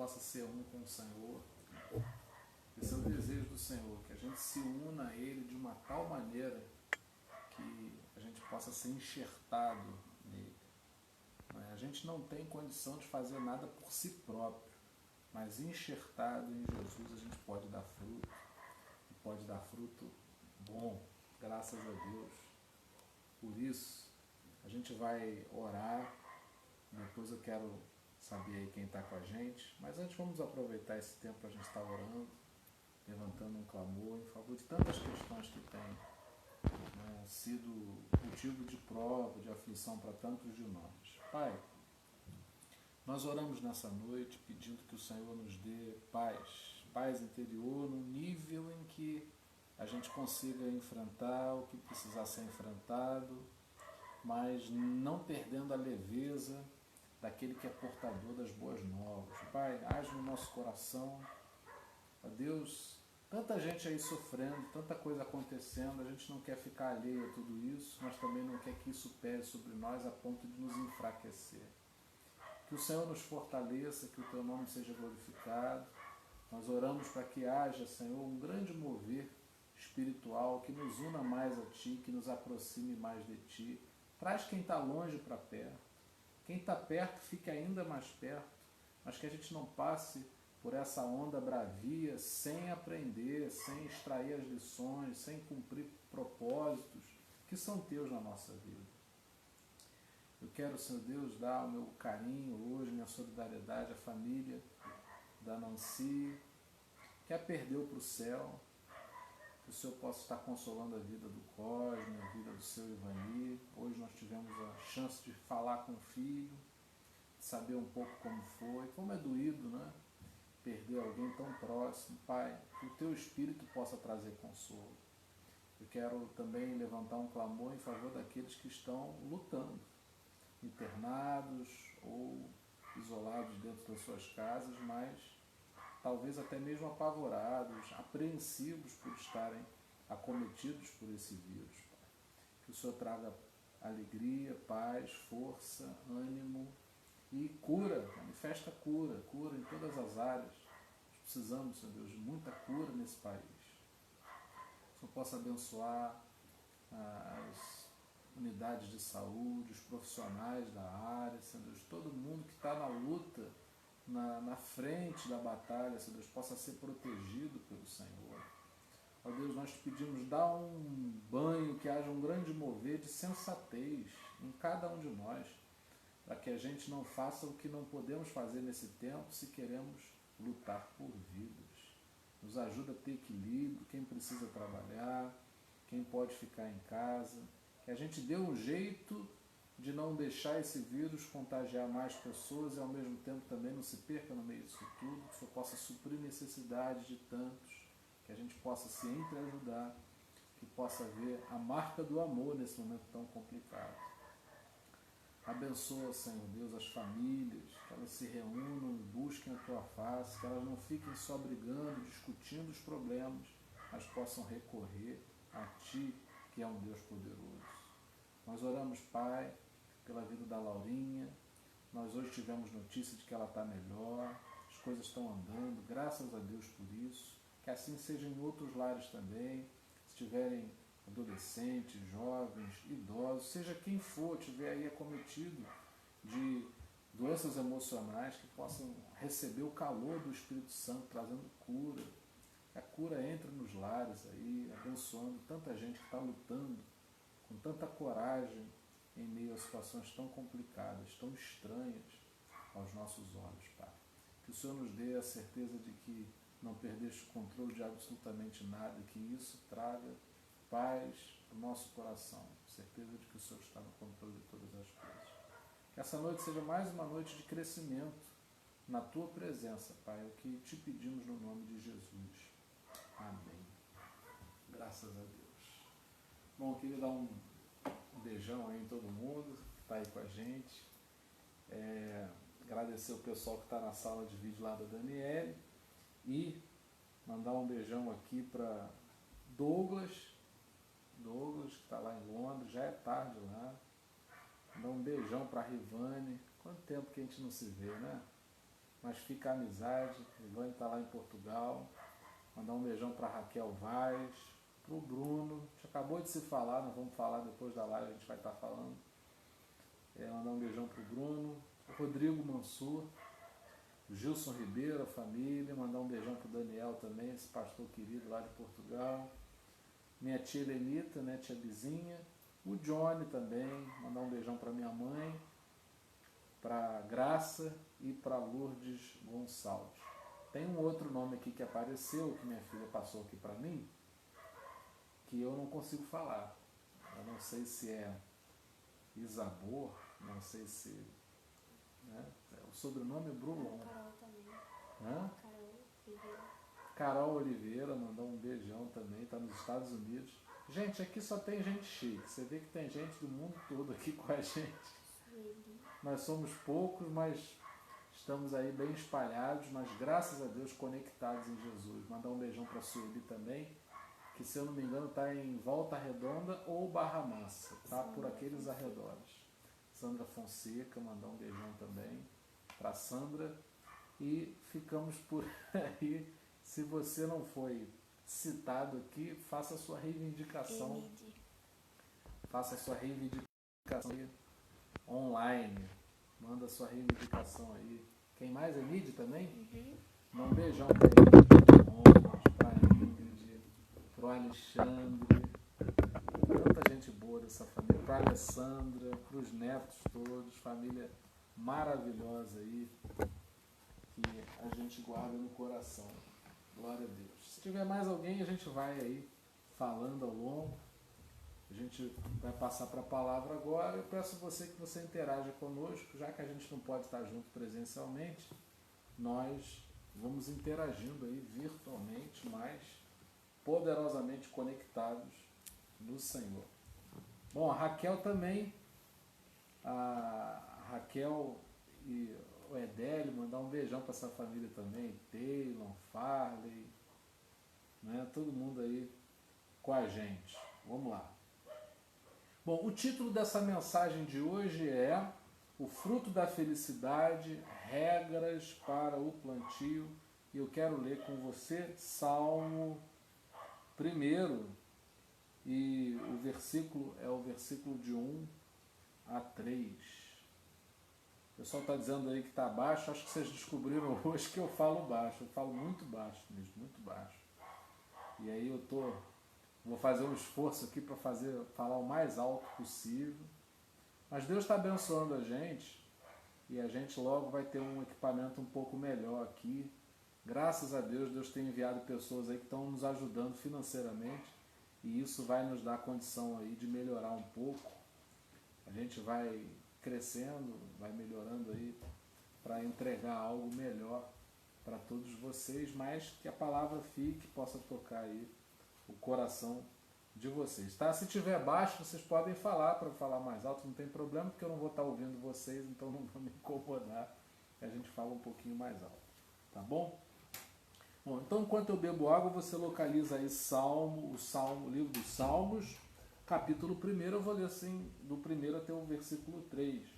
possa ser um com o Senhor. Esse é o desejo do Senhor, que a gente se una a Ele de uma tal maneira que a gente possa ser enxertado nele. A gente não tem condição de fazer nada por si próprio, mas enxertado em Jesus a gente pode dar fruto, e pode dar fruto bom, graças a Deus. Por isso, a gente vai orar, depois eu quero saber aí quem está com a gente, mas antes vamos aproveitar esse tempo para a gente estar orando, levantando um clamor em favor de tantas questões que têm sido motivo de prova, de aflição para tantos de nós. Pai, nós oramos nessa noite pedindo que o Senhor nos dê paz interior, num nível em que a gente consiga enfrentar o que precisar ser enfrentado, mas não perdendo a leveza daquele que é portador das boas novas. Pai, age no nosso coração. Ó Deus, tanta gente aí sofrendo, tanta coisa acontecendo, a gente não quer ficar alheio a tudo isso, mas também não quer que isso pese sobre nós a ponto de nos enfraquecer. Que o Senhor nos fortaleça, que o Teu nome seja glorificado. Nós oramos para que haja, Senhor, um grande mover espiritual que nos una mais a Ti, que nos aproxime mais de Ti. Traz quem está longe para perto. Quem está perto fique ainda mais perto, mas que a gente não passe por essa onda bravia sem aprender, sem extrair as lições, sem cumprir propósitos que são Teus na nossa vida. Eu quero, Senhor Deus, dar o meu carinho hoje, minha solidariedade à família da Nancy, que a perdeu para o céu. Que o Senhor possa estar consolando a vida do Cosme, a vida do seu Ivani. Hoje nós tivemos a chance de falar com o filho, de saber um pouco como foi, como é doído, né? Perder alguém tão próximo. Pai, que o Teu Espírito possa trazer consolo. Eu quero também levantar um clamor em favor daqueles que estão lutando, internados ou isolados dentro das suas casas, mas talvez até mesmo apavorados, apreensivos por estarem acometidos por esse vírus. Que o Senhor traga alegria, paz, força, ânimo e cura, manifesta cura em todas as áreas. Nós precisamos, Senhor Deus, de muita cura nesse país. Que o Senhor possa abençoar as unidades de saúde, os profissionais da área, Senhor Deus, todo mundo que está na luta, na frente da batalha, Senhor Deus, possa ser protegido pelo Senhor. Ó Deus, nós te pedimos, dá um banho, que haja um grande mover de sensatez em cada um de nós, para que a gente não faça o que não podemos fazer nesse tempo se queremos lutar por vidas. Nos ajuda a ter equilíbrio, quem precisa trabalhar, quem pode ficar em casa, que a gente dê um jeito de não deixar esse vírus contagiar mais pessoas e ao mesmo tempo também não se perca no meio disso tudo, que o Senhor possa suprir necessidades de tantos, que a gente possa se entreajudar, que possa ver a marca do amor nesse momento tão complicado. Abençoa, Senhor Deus, as famílias, que elas se reúnam e busquem a Tua face, que elas não fiquem só brigando, discutindo os problemas, mas possam recorrer a Ti, que é um Deus poderoso. Nós oramos, Pai, pela vida da Laurinha. Nós hoje tivemos notícia de que ela está melhor, as coisas estão andando, graças a Deus por isso. Que assim seja em outros lares também, se tiverem adolescentes, jovens, idosos, seja quem for, tiver aí acometido de doenças emocionais, que possam receber o calor do Espírito Santo, trazendo cura. Que a cura entre nos lares aí, abençoando tanta gente que está lutando com tanta coragem em meio a situações tão complicadas, tão estranhas aos nossos olhos, Pai. Que o Senhor nos dê a certeza de que não perdeste o controle de absolutamente nada, e que isso traga paz ao nosso coração, certeza de que o Senhor está no controle de todas as coisas. Que essa noite seja mais uma noite de crescimento na Tua presença, Pai, é o que te pedimos no nome de Jesus. Amém. Graças a Deus. Bom, eu queria dar um beijão aí em todo mundo que está aí com a gente. Agradecer o pessoal que está na sala de vídeo lá da Daniele e mandar um beijão aqui para Douglas, que está lá em Londres, já é tarde lá. Mandar um beijão para a Rivane. Quanto tempo que a gente não se vê, né? mas fica a amizade. A Ivane está lá em Portugal. Mandar um beijão para Raquel Vaz, para o Bruno. A gente acabou de se falar, nós vamos falar depois da live, a gente vai estar falando. Mandar um beijão para o Bruno. Rodrigo Mansur, Gilson Ribeiro, a família. Mandar um beijão para o Daniel também, esse pastor querido lá de Portugal. Minha tia Helenita, né, tia Bizinha. O Johnny também. Mandar um beijão para minha mãe, para Graça e para Lourdes Gonçalves. Tem um outro nome aqui que apareceu, que minha filha passou aqui para mim, que eu não consigo falar. Eu não sei se é Isabor, não sei se... Né? O sobrenome é Brulon. Carol também. Hã? Carol Oliveira. Carol Oliveira, mandou um beijão também, está nos Estados Unidos. Gente, aqui só tem gente chique. Você vê que tem gente do mundo todo aqui com a gente. Sueli. Nós somos poucos, mas estamos aí bem espalhados, mas graças a Deus conectados em Jesus. Mandar um beijão para a Sueli também, que se eu não me engano está em Volta Redonda ou Barra Mansa, tá? Por aqueles arredores. Sandra Fonseca, mandar um beijão também para Sandra. E ficamos por aí. Se você não foi citado aqui, faça a sua reivindicação. Faça a sua reivindicação aí, online. Manda a sua reivindicação aí. Quem mais? Emídia também? Uhum. Dá um beijão para ele, para a Ingrid, para o Alexandre. Tanta gente boa dessa família. Para a Alessandra, para os netos todos. Família maravilhosa aí, que a gente guarda no coração. Glória a Deus. Se tiver mais alguém, a gente vai aí falando ao longo. A gente vai passar para a palavra agora. Eu peço a você que você interaja conosco, já que a gente não pode estar junto presencialmente, nós vamos interagindo aí virtualmente, mas poderosamente conectados no Senhor. Bom, a Raquel também, a Raquel e o Edélio, mandar um beijão para essa família também, Taylor, Farley, né? Todo mundo aí com a gente. Vamos lá. Bom, o título dessa mensagem de hoje é O Fruto da Felicidade, Regras para o Plantio. E eu quero ler com você Salmo 1, e o versículo é o versículo de 1 a 3. O pessoal está dizendo aí que está baixo. Acho que vocês descobriram hoje que eu falo baixo. Eu falo muito baixo mesmo, muito baixo. E aí vou fazer um esforço aqui para falar o mais alto possível. Mas Deus está abençoando a gente e a gente logo vai ter um equipamento um pouco melhor aqui. Graças a Deus, Deus tem enviado pessoas aí que estão nos ajudando financeiramente e isso vai nos dar condição aí de melhorar um pouco. A gente vai crescendo, vai melhorando aí para entregar algo melhor para todos vocês, mas que a palavra fique, possa tocar aí o coração de vocês, tá? Se tiver baixo, vocês podem falar para falar mais alto, não tem problema, porque eu não vou estar ouvindo vocês, então não vou me incomodar. A gente fala um pouquinho mais alto, tá bom? Bom, então enquanto eu bebo água, você localiza aí o livro dos Salmos, capítulo 1, eu vou ler assim, do 1 até o versículo 3.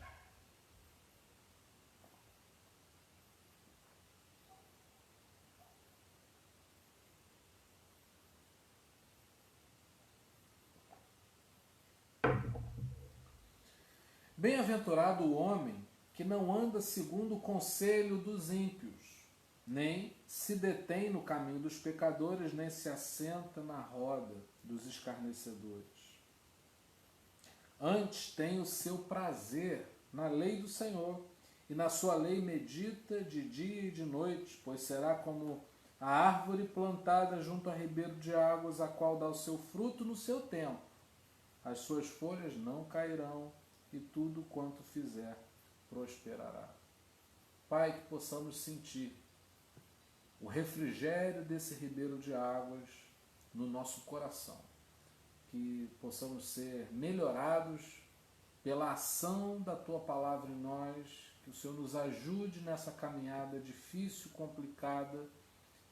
Bem-aventurado o homem que não anda segundo o conselho dos ímpios, nem se detém no caminho dos pecadores, nem se assenta na roda dos escarnecedores. Antes tem o seu prazer na lei do Senhor, e na sua lei medita de dia e de noite, pois será como a árvore plantada junto a ribeiro de águas, a qual dá o seu fruto no seu tempo. As suas folhas não cairão, e tudo quanto fizer prosperará. Pai, que possamos sentir o refrigério desse ribeiro de águas no nosso coração, que possamos ser melhorados pela ação da Tua palavra em nós, que o Senhor nos ajude nessa caminhada difícil, complicada,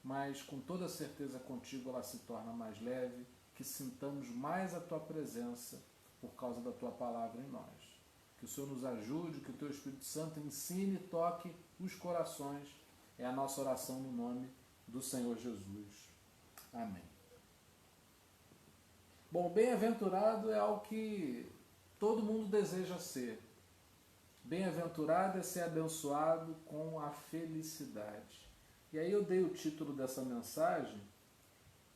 mas com toda certeza contigo ela se torna mais leve, que sintamos mais a Tua presença por causa da Tua palavra em nós. Que o Senhor nos ajude, que o Teu Espírito Santo ensine e toque os corações É a nossa oração no nome do Senhor Jesus. Amém. Bom, bem-aventurado é algo que todo mundo deseja ser. Bem-aventurado é ser abençoado com a felicidade. E aí eu dei o título dessa mensagem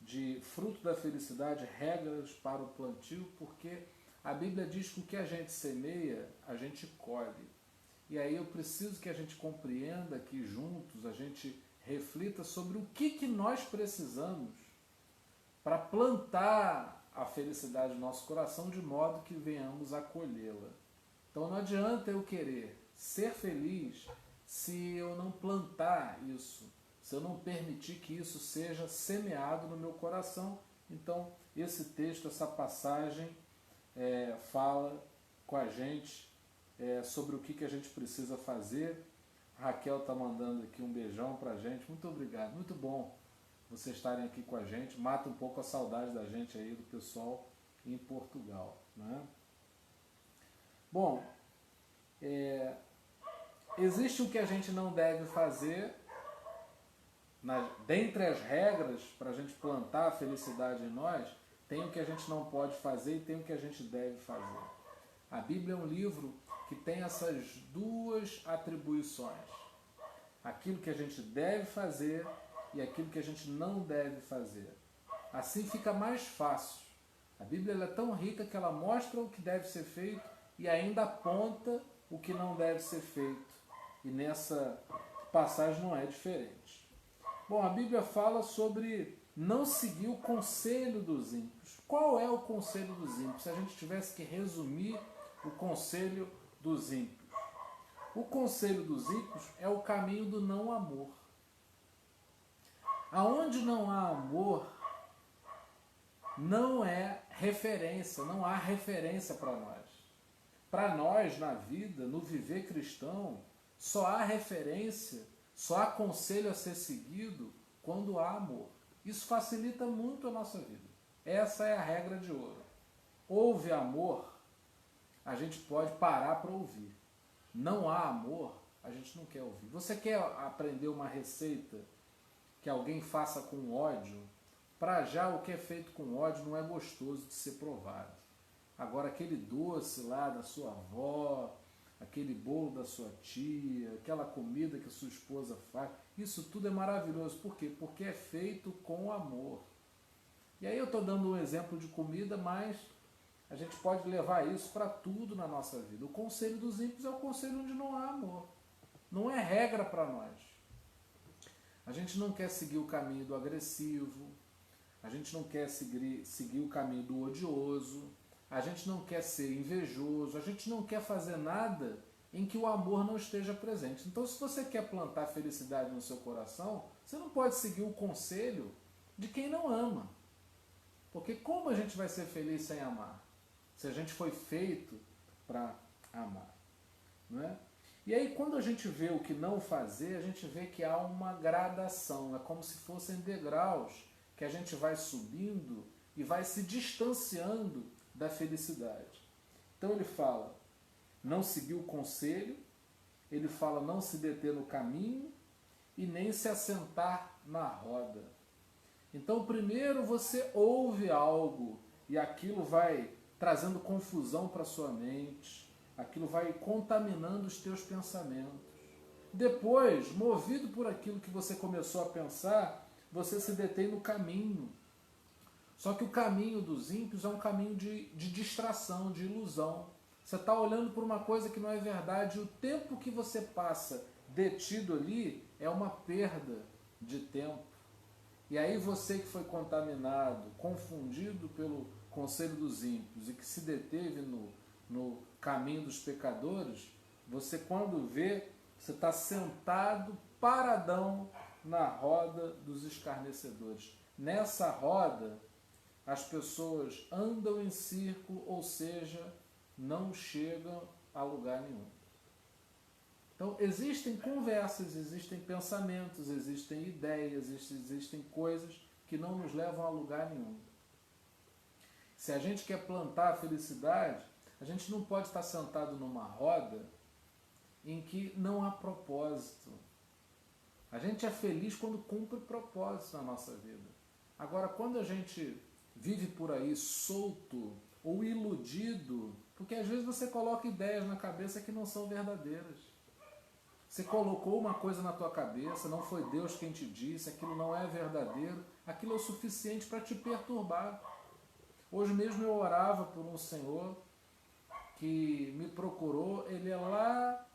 de Fruto da Felicidade, Regras para o Plantio, porque a Bíblia diz que o que a gente semeia, a gente colhe. E aí eu preciso que a gente compreenda que juntos a gente reflita sobre o que nós precisamos para plantar a felicidade no nosso coração de modo que venhamos a colhê-la. Então não adianta eu querer ser feliz se eu não plantar isso, se eu não permitir que isso seja semeado no meu coração. Então esse texto, essa passagem fala com a gente sobre o que a gente precisa fazer. A Raquel está mandando aqui um beijão para a gente. Muito obrigado, muito bom vocês estarem aqui com a gente. Mata um pouco a saudade da gente aí, do pessoal em Portugal, né? Bom, existe o que a gente não deve fazer. Dentre as regras para a gente plantar a felicidade em nós, tem o que a gente não pode fazer e tem o que a gente deve fazer. A Bíblia é um livro que tem essas duas atribuições. Aquilo que a gente deve fazer e aquilo que a gente não deve fazer. Assim fica mais fácil. A Bíblia ela é tão rica que ela mostra o que deve ser feito e ainda aponta o que não deve ser feito. E nessa passagem não é diferente. Bom, a Bíblia fala sobre não seguir o conselho dos ímpios. Qual é o conselho dos ímpios? Se a gente tivesse que resumir o conselho dos ímpios. O conselho dos ímpios é o caminho do não amor. Aonde não há amor, não é referência, não há referência para nós. Para nós, na vida, no viver cristão, só há referência, só há conselho a ser seguido quando há amor. Isso facilita muito a nossa vida. Essa é a regra de ouro. Houve amor, a gente pode parar para ouvir. Não há amor, a gente não quer ouvir. Você quer aprender uma receita que alguém faça com ódio? Para já o que é feito com ódio não é gostoso de ser provado. Agora aquele doce lá da sua avó, aquele bolo da sua tia, aquela comida que a sua esposa faz, isso tudo é maravilhoso. Por quê? Porque é feito com amor. E aí eu estou dando um exemplo de comida, mas a gente pode levar isso para tudo na nossa vida. O conselho dos ímpios é o conselho onde não há amor. Não é regra para nós. A gente não quer seguir o caminho do agressivo, a gente não quer seguir o caminho do odioso, a gente não quer ser invejoso, a gente não quer fazer nada em que o amor não esteja presente. Então, se você quer plantar felicidade no seu coração, você não pode seguir o conselho de quem não ama. Porque como a gente vai ser feliz sem amar? Se a gente foi feito para amar, não é? E aí quando a gente vê o que não fazer, a gente vê que há uma gradação, é como se fossem degraus que a gente vai subindo e vai se distanciando da felicidade. Então ele fala, não seguir o conselho, ele fala não se deter no caminho e nem se assentar na roda. Então primeiro você ouve algo e aquilo vai trazendo confusão para a sua mente, aquilo vai contaminando os teus pensamentos. Depois, movido por aquilo que você começou a pensar, você se detém no caminho. Só que o caminho dos ímpios é um caminho de distração, de ilusão. Você está olhando por uma coisa que não é verdade, e o tempo que você passa detido ali é uma perda de tempo. E aí você que foi contaminado, confundido pelo conselho dos ímpios e que se deteve no caminho dos pecadores, você quando vê, você está sentado, paradão, na roda dos escarnecedores. Nessa roda, as pessoas andam em círculo, ou seja, não chegam a lugar nenhum. Então, existem conversas, existem pensamentos, existem ideias, existem coisas que não nos levam a lugar nenhum. Se a gente quer plantar a felicidade, a gente não pode estar sentado numa roda em que não há propósito. A gente é feliz quando cumpre propósito na nossa vida. Agora, quando a gente vive por aí solto ou iludido, porque às vezes você coloca ideias na cabeça que não são verdadeiras. Você colocou uma coisa na tua cabeça, não foi Deus quem te disse, aquilo não é verdadeiro, aquilo é o suficiente para te perturbar. Hoje mesmo eu orava por um senhor que me procurou, ele é lá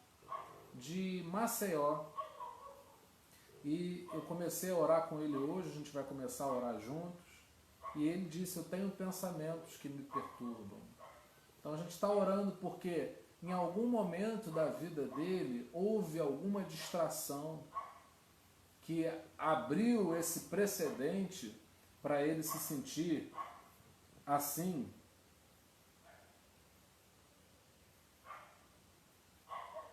de Maceió. E eu comecei a orar com ele hoje, a gente vai começar a orar juntos. E ele disse, eu tenho pensamentos que me perturbam. Então a gente está orando porque em algum momento da vida dele houve alguma distração que abriu esse precedente para ele se sentir assim.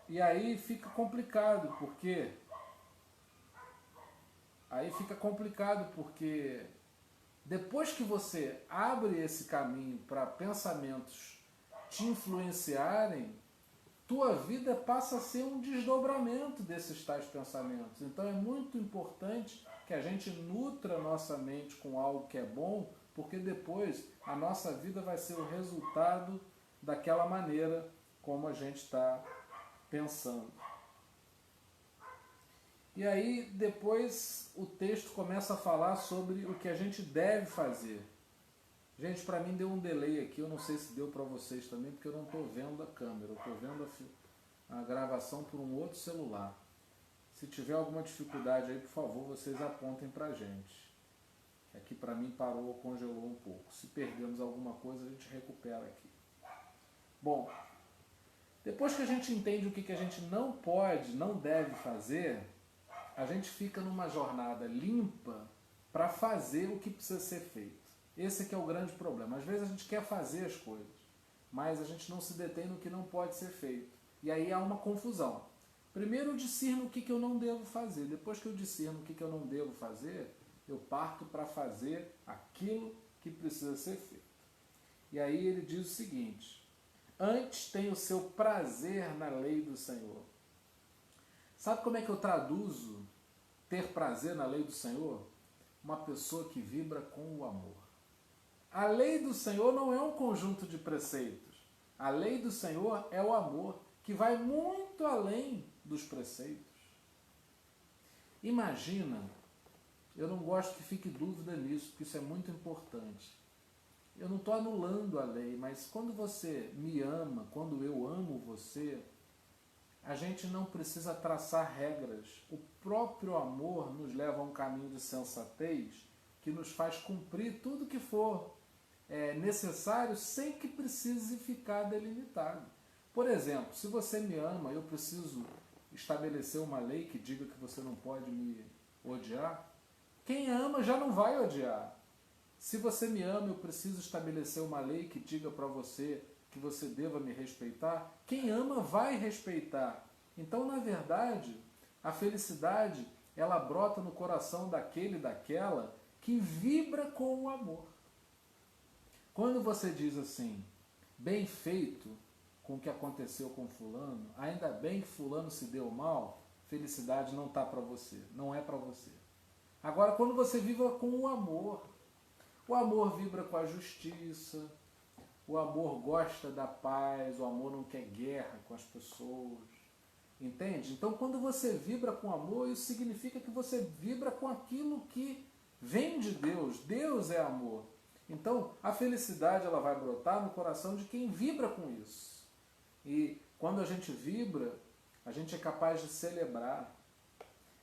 E aí fica complicado, porque depois que você abre esse caminho para pensamentos te influenciarem, tua vida passa a ser um desdobramento desses tais pensamentos. Então é muito importante que a gente nutra nossa mente com algo que é bom, porque depois a nossa vida vai ser o resultado daquela maneira como a gente está pensando. E aí depois o texto começa a falar sobre o que a gente deve fazer. Gente, para mim deu um delay aqui, eu não sei se deu para vocês também, porque eu não estou vendo a câmera, eu estou vendo a gravação por um outro celular. Se tiver alguma dificuldade aí, por favor, vocês apontem para a gente. Aqui para mim parou ou congelou um pouco. Se perdemos alguma coisa, a gente recupera aqui. Bom, depois que a gente entende o que a gente não pode, não deve fazer, a gente fica numa jornada limpa para fazer o que precisa ser feito. Esse aqui é o grande problema. Às vezes a gente quer fazer as coisas, mas a gente não se detém no que não pode ser feito. E aí há uma confusão. Primeiro eu discerno o que eu não devo fazer. Depois que eu discerno o que eu não devo fazer, eu parto para fazer aquilo que precisa ser feito. E aí ele diz o seguinte: antes tem o seu prazer na lei do Senhor. Sabe como é que eu traduzo ter prazer na lei do Senhor? Uma pessoa que vibra com o amor. A lei do Senhor não é um conjunto de preceitos. A lei do Senhor é o amor, que vai muito além dos preceitos. Imagina, eu não gosto que fique dúvida nisso, porque isso é muito importante. Eu não estou anulando a lei, mas quando você me ama, quando eu amo você, a gente não precisa traçar regras. O próprio amor nos leva a um caminho de sensatez que nos faz cumprir tudo que for necessário sem que precise ficar delimitado. Por exemplo, se você me ama, eu preciso estabelecer uma lei que diga que você não pode me odiar. Quem ama já não vai odiar. Se você me ama, eu preciso estabelecer uma lei que diga para você que você deva me respeitar. Quem ama vai respeitar. Então, na verdade, a felicidade, ela brota no coração daquele e daquela que vibra com o amor. Quando você diz assim, bem feito com o que aconteceu com fulano, ainda bem que fulano se deu mal, felicidade não está para você, não é para você. Agora, quando você vibra com o amor vibra com a justiça, o amor gosta da paz, o amor não quer guerra com as pessoas, entende? Então, quando você vibra com amor, isso significa que você vibra com aquilo que vem de Deus. Deus é amor. Então, a felicidade ela vai brotar no coração de quem vibra com isso. E quando a gente vibra, a gente é capaz de celebrar.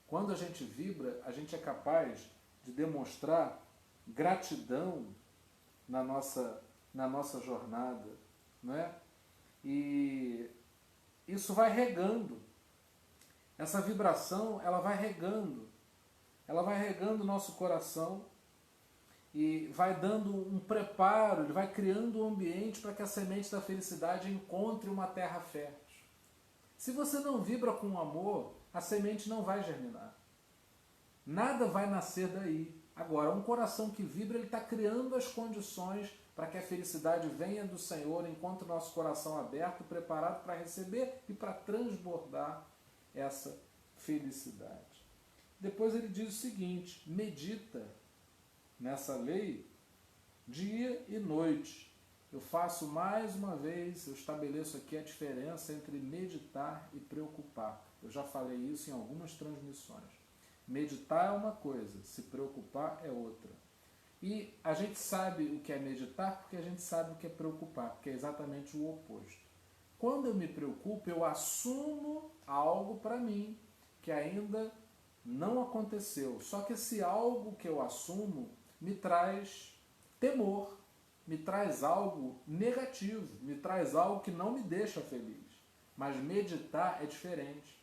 Quando a gente vibra, a gente é capaz de demonstrar gratidão na nossa jornada, não é? E isso vai regando. Essa vibração, ela vai regando o nosso coração e vai dando um preparo, ele vai criando um ambiente para que a semente da felicidade encontre uma terra fértil. Se você não vibra com amor, a semente não vai germinar. Nada vai nascer daí. Agora, um coração que vibra, ele está criando as condições para que a felicidade venha do Senhor, encontre o nosso coração aberto, preparado para receber e para transbordar essa felicidade. Depois ele diz o seguinte: medita nessa lei dia e noite. Eu faço mais uma vez, eu estabeleço aqui a diferença entre meditar e preocupar. Eu já falei isso em algumas transmissões. Meditar é uma coisa, se preocupar é outra. E a gente sabe o que é meditar porque a gente sabe o que é preocupar, porque é exatamente o oposto. Quando eu me preocupo, eu assumo algo para mim que ainda não aconteceu. Só que esse algo que eu assumo me traz temor, me traz algo negativo, me traz algo que não me deixa feliz. Mas meditar é diferente.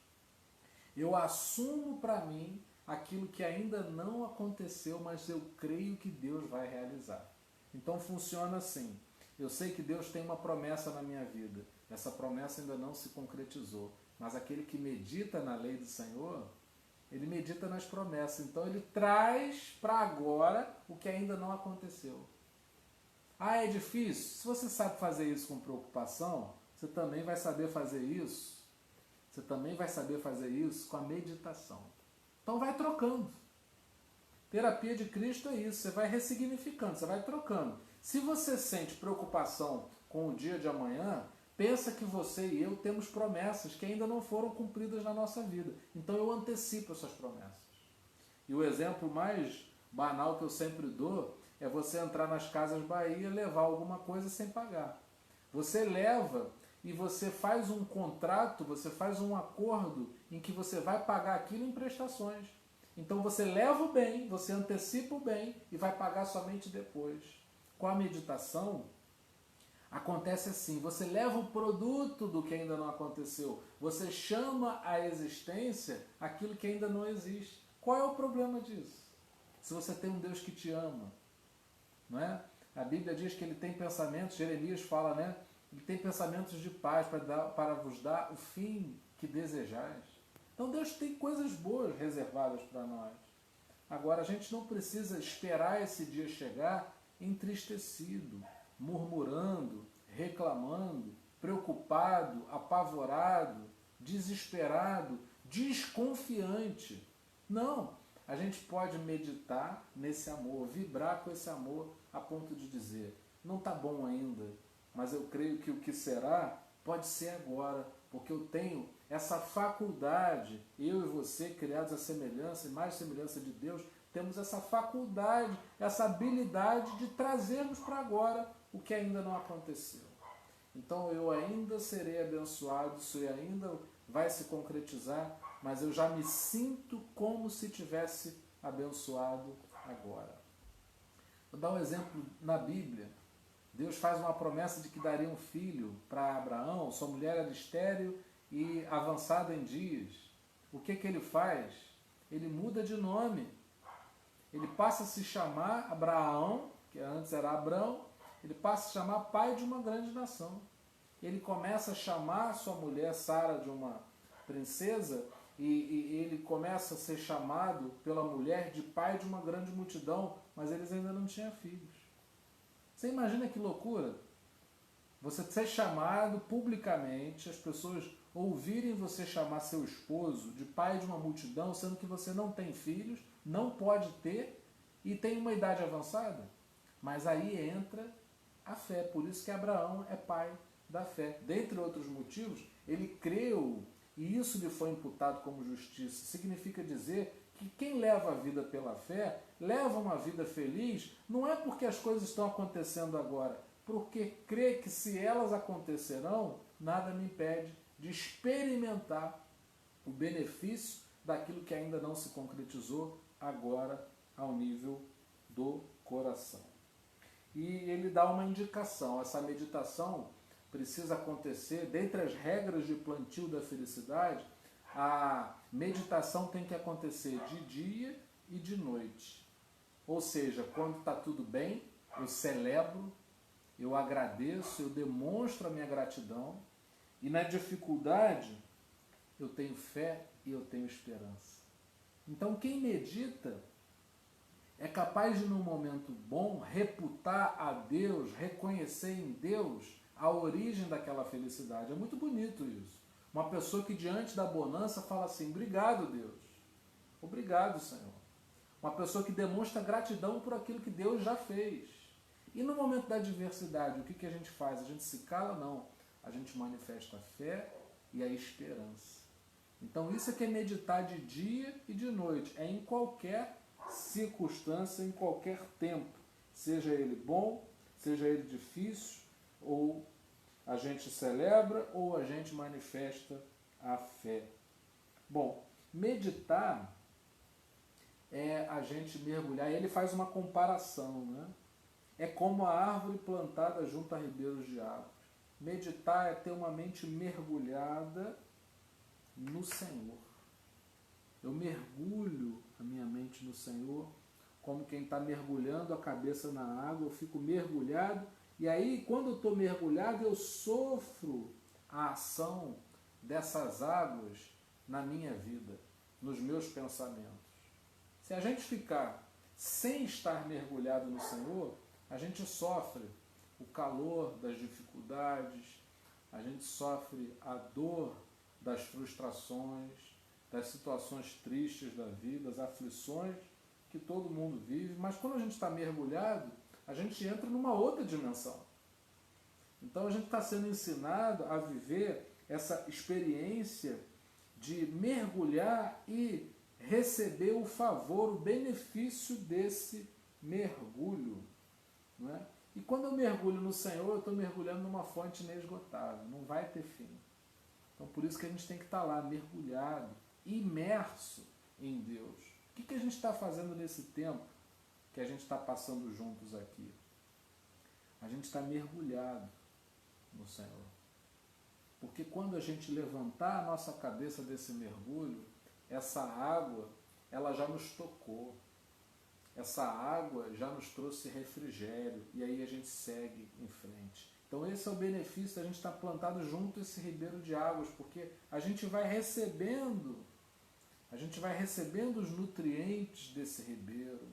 Eu assumo para mim aquilo que ainda não aconteceu, mas eu creio que Deus vai realizar. Então funciona assim. Eu sei que Deus tem uma promessa na minha vida. Essa promessa ainda não se concretizou. Mas aquele que medita na lei do Senhor, ele medita nas promessas. Então ele traz para agora o que ainda não aconteceu. Ah, é difícil? Se você sabe fazer isso com preocupação, você também vai saber fazer isso. Você também vai saber fazer isso com a meditação. Então vai trocando. Terapia de Cristo é isso. Você vai ressignificando, você vai trocando. Se você sente preocupação com o dia de amanhã, pensa que você e eu temos promessas que ainda não foram cumpridas na nossa vida. Então eu antecipo essas promessas. E o exemplo mais banal que eu sempre dou é você entrar nas Casas Bahia e levar alguma coisa sem pagar. Você leva e você faz um contrato, você faz um acordo em que você vai pagar aquilo em prestações. Então você leva o bem, você antecipa o bem e vai pagar somente depois. Com a meditação, acontece assim, você leva o produto do que ainda não aconteceu, você chama à existência aquilo que ainda não existe. Qual é o problema disso? Se você tem um Deus que te ama, não é? A Bíblia diz que ele tem pensamentos, Jeremias fala, né? Ele tem pensamentos de paz para vos dar o fim que desejais. Então Deus tem coisas boas reservadas para nós. Agora a gente não precisa esperar esse dia chegar entristecido, murmurando, reclamando, preocupado, apavorado, desesperado, desconfiante. Não, a gente pode meditar nesse amor, vibrar com esse amor a ponto de dizer, não está bom ainda, mas eu creio que o que será pode ser agora, porque eu tenho essa faculdade, eu e você, criados à semelhança e mais semelhança de Deus, temos essa faculdade, essa habilidade de trazermos para agora o que ainda não aconteceu. Então eu ainda serei abençoado, isso ainda vai se concretizar, mas eu já me sinto como se tivesse abençoado agora. Vou dar um exemplo na Bíblia. Deus faz uma promessa de que daria um filho para Abraão, sua mulher era estéril e avançada em dias. O que ele faz? Ele muda de nome. Ele passa a se chamar Abraão, que antes era Abrão, ele passa a se chamar pai de uma grande nação. Ele começa a chamar sua mulher Sara de uma princesa e ele começa a ser chamado pela mulher de pai de uma grande multidão, mas eles ainda não tinham filhos. Você imagina que loucura? Você ser chamado publicamente, as pessoas ouvirem você chamar seu esposo de pai de uma multidão, sendo que você não tem filhos, não pode ter e tem uma idade avançada. Mas aí entra a fé, por isso que Abraão é pai da fé. Dentre outros motivos, ele creu e isso lhe foi imputado como justiça. Significa dizer que quem leva a vida pela fé, leva uma vida feliz, não é porque as coisas estão acontecendo agora, porque crê que se elas acontecerão, nada me impede de experimentar o benefício daquilo que ainda não se concretizou agora ao nível do coração. E ele dá uma indicação, essa meditação precisa acontecer, dentre as regras de plantio da felicidade, a meditação tem que acontecer de dia e de noite. Ou seja, quando está tudo bem, eu celebro, eu agradeço, eu demonstro a minha gratidão. E na dificuldade, eu tenho fé e eu tenho esperança. Então quem medita é capaz de, num momento bom, reputar a Deus, reconhecer em Deus a origem daquela felicidade. É muito bonito isso. Uma pessoa que diante da bonança fala assim, obrigado Deus. Obrigado, Senhor. Uma pessoa que demonstra gratidão por aquilo que Deus já fez. E no momento da adversidade, o que a gente faz? A gente se cala? Não. A gente manifesta a fé e a esperança. Então isso é que é meditar de dia e de noite. É em qualquer circunstância, em qualquer tempo. Seja ele bom, seja ele difícil, ou a gente celebra, ou a gente manifesta a fé. Bom, meditar é a gente mergulhar. Ele faz uma comparação, né? É como a árvore plantada junto a ribeiros de água. Meditar é ter uma mente mergulhada no Senhor. Eu mergulho a minha mente no Senhor, como quem está mergulhando a cabeça na água, eu fico mergulhado, e aí quando eu estou mergulhado, eu sofro a ação dessas águas na minha vida, nos meus pensamentos. Se a gente ficar sem estar mergulhado no Senhor, a gente sofre o calor das dificuldades, a gente sofre a dor das frustrações, das situações tristes da vida, das aflições que todo mundo vive, mas quando a gente está mergulhado, a gente entra numa outra dimensão. Então a gente está sendo ensinado a viver essa experiência de mergulhar e receber o favor, o benefício desse mergulho. Não é? E quando eu mergulho no Senhor, eu estou mergulhando numa fonte inesgotável, não vai ter fim. Então por isso que a gente tem que estar lá, mergulhado, imerso em Deus. O que a gente está fazendo nesse tempo que a gente está passando juntos aqui? A gente está mergulhado no Senhor. Porque quando a gente levantar a nossa cabeça desse mergulho, essa água, ela já nos tocou. Essa água já nos trouxe refrigério. E aí a gente segue em frente. Então esse é o benefício da gente estar plantado junto a esse ribeiro de águas, porque a gente vai recebendo os nutrientes desse ribeiro,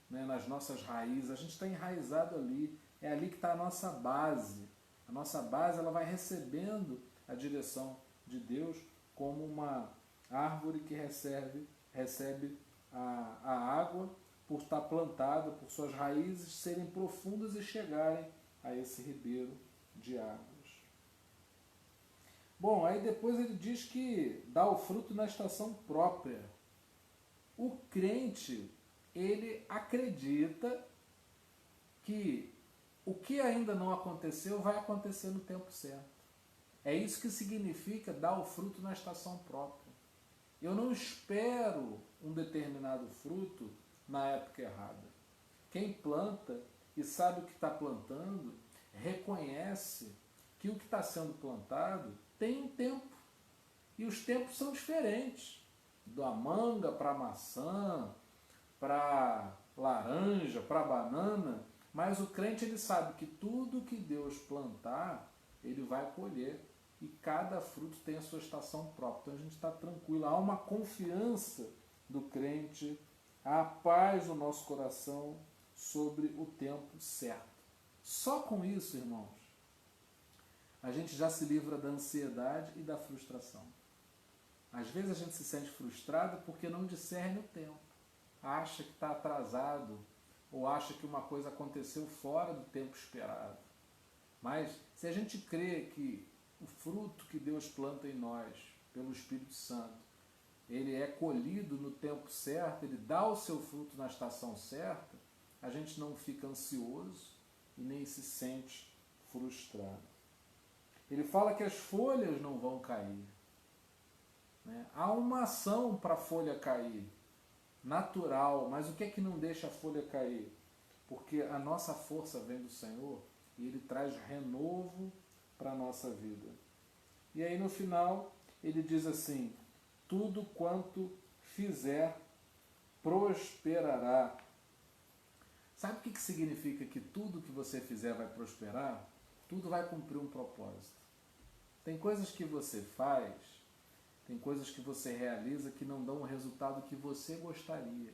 né, nas nossas raízes. A gente está enraizado ali, é ali que está a nossa base. A nossa base, ela vai recebendo a direção de Deus como uma árvore que recebe a água por estar plantada, por suas raízes serem profundas e chegarem a esse ribeiro de águas. Bom, aí depois ele diz que dá o fruto na estação própria. O crente, ele acredita que o que ainda não aconteceu vai acontecer no tempo certo. É isso que significa dar o fruto na estação própria. Eu não espero um determinado fruto na época errada. Quem planta e sabe o que está plantando, reconhece que o que está sendo plantado tem um tempo. E os tempos são diferentes. Da manga para a maçã, para laranja, para a banana. Mas o crente, ele sabe que tudo que Deus plantar, ele vai colher. E cada fruto tem a sua estação própria. Então a gente está tranquilo. Há uma confiança do crente, há paz no nosso coração sobre o tempo certo. Só com isso, irmãos, a gente já se livra da ansiedade e da frustração. Às vezes a gente se sente frustrado porque não discerne o tempo. Acha que está atrasado ou acha que uma coisa aconteceu fora do tempo esperado. Mas se a gente crê que o fruto que Deus planta em nós, pelo Espírito Santo, ele é colhido no tempo certo, ele dá o seu fruto na estação certa, a gente não fica ansioso e nem se sente frustrado. Ele fala que as folhas não vão cair. Né? Há uma ação para a folha cair, natural, mas o que é que não deixa a folha cair? Porque a nossa força vem do Senhor e Ele traz renovo para a nossa vida. E aí no final ele diz assim: tudo quanto fizer prosperará. Sabe o que significa que tudo que você fizer vai prosperar? Tudo vai cumprir um propósito. Tem coisas que você faz, tem coisas que você realiza que não dão o resultado que você gostaria.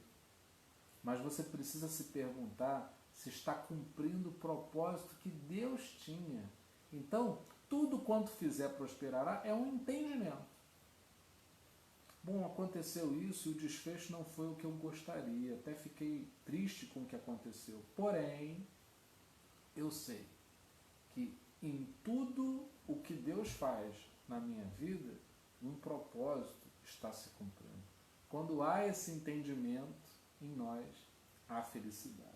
Mas você precisa se perguntar se está cumprindo o propósito que Deus tinha. Então, tudo quanto fizer prosperará é um entendimento. bom, aconteceu isso e o desfecho não foi o que eu gostaria, até fiquei triste com o que aconteceu. Porém, eu sei que em tudo o que Deus faz na minha vida, um propósito está se cumprindo. Quando há esse entendimento, em nós há felicidade.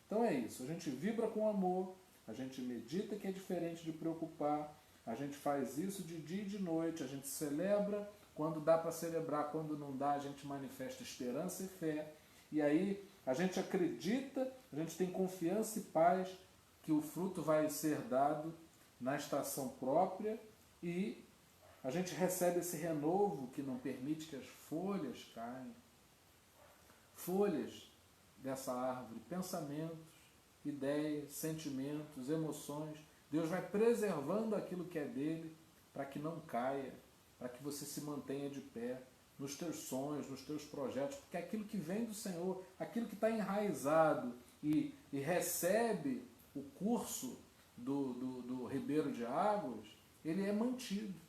Então é isso, a gente vibra com amor, a gente medita que é diferente de preocupar, a gente faz isso de dia e de noite, a gente celebra quando dá para celebrar, quando não dá a gente manifesta esperança e fé. E aí a gente acredita, a gente tem confiança e paz que o fruto vai ser dado na estação própria e a gente recebe esse renovo que não permite que as folhas caiam. Folhas dessa árvore, pensamentos, ideias, sentimentos, emoções. Deus vai preservando aquilo que é dele para que não caia, para que você se mantenha de pé nos teus sonhos, nos teus projetos, porque aquilo que vem do Senhor, aquilo que está enraizado e recebe o curso do ribeiro de águas, ele é mantido.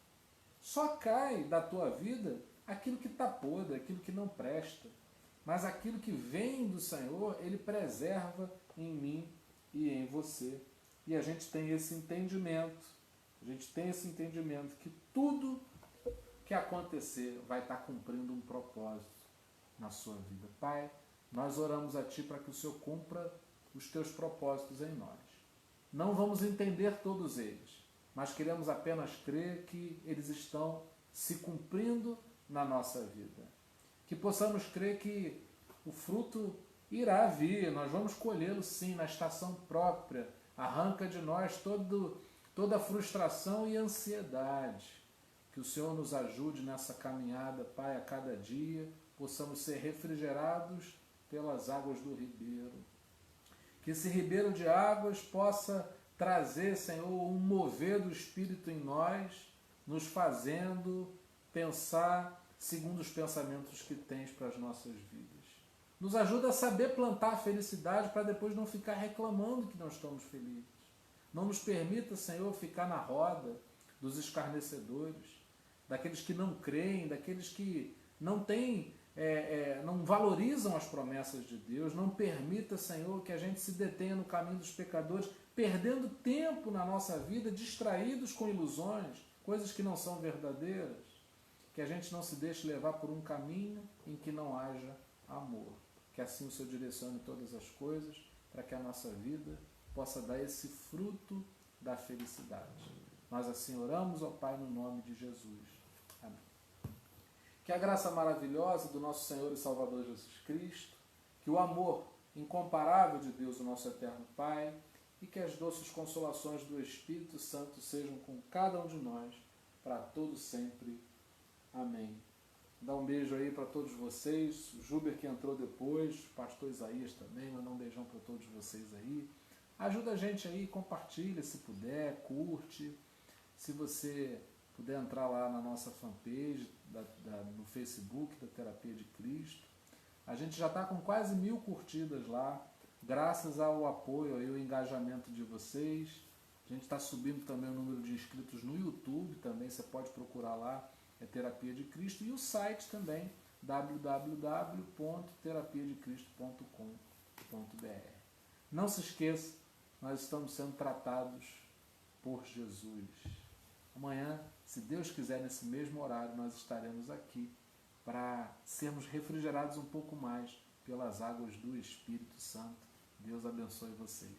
Só cai da tua vida aquilo que está podre, aquilo que não presta. Mas aquilo que vem do Senhor, ele preserva em mim e em você. E a gente tem esse entendimento, que tudo que acontecer vai estar cumprindo um propósito na sua vida. Pai, nós oramos a Ti para que o Senhor cumpra os Teus propósitos em nós. Não vamos entender todos eles, mas queremos apenas crer que eles estão se cumprindo na nossa vida. Que possamos crer que o fruto irá vir, nós vamos colhê-lo sim, na estação própria. Arranca de nós toda a frustração e ansiedade. Que o Senhor nos ajude nessa caminhada, Pai, a cada dia, possamos ser refrigerados pelas águas do ribeiro. Que esse ribeiro de águas possa trazer, Senhor, um mover do Espírito em nós, nos fazendo pensar segundo os pensamentos que tens para as nossas vidas. Nos ajuda a saber plantar a felicidade para depois não ficar reclamando que não estamos felizes. Não nos permita, Senhor, ficar na roda dos escarnecedores, daqueles que não creem, daqueles que não têm, não valorizam as promessas de Deus. Não permita, Senhor, que a gente se detenha no caminho dos pecadores, perdendo tempo na nossa vida, distraídos com ilusões, coisas que não são verdadeiras. Que a gente não se deixe levar por um caminho em que não haja amor. Que assim o Senhor direcione todas as coisas, para que a nossa vida possa dar esse fruto da felicidade. Nós assim oramos, ó Pai, no nome de Jesus. Amém. Que a graça maravilhosa do nosso Senhor e Salvador Jesus Cristo, que o amor incomparável de Deus, o nosso eterno Pai, e que as doces consolações do Espírito Santo sejam com cada um de nós, para todo sempre. Amém. Dá um beijo aí para todos vocês, o Juber que entrou depois, o pastor Isaías também, mandar um beijão para todos vocês aí. Ajuda a gente aí, compartilha se puder, curte. Se você puder entrar lá na nossa fanpage, no Facebook da Terapia de Cristo. A gente já está com quase 1000 curtidas lá, graças ao apoio e ao engajamento de vocês. A gente está subindo também o número de inscritos no YouTube, também você pode procurar lá, é Terapia de Cristo, e o site também, www.terapiadecristo.com.br. Não se esqueça, nós estamos sendo tratados por Jesus. Amanhã, se Deus quiser, nesse mesmo horário, nós estaremos aqui para sermos refrigerados um pouco mais pelas águas do Espírito Santo. Deus abençoe vocês.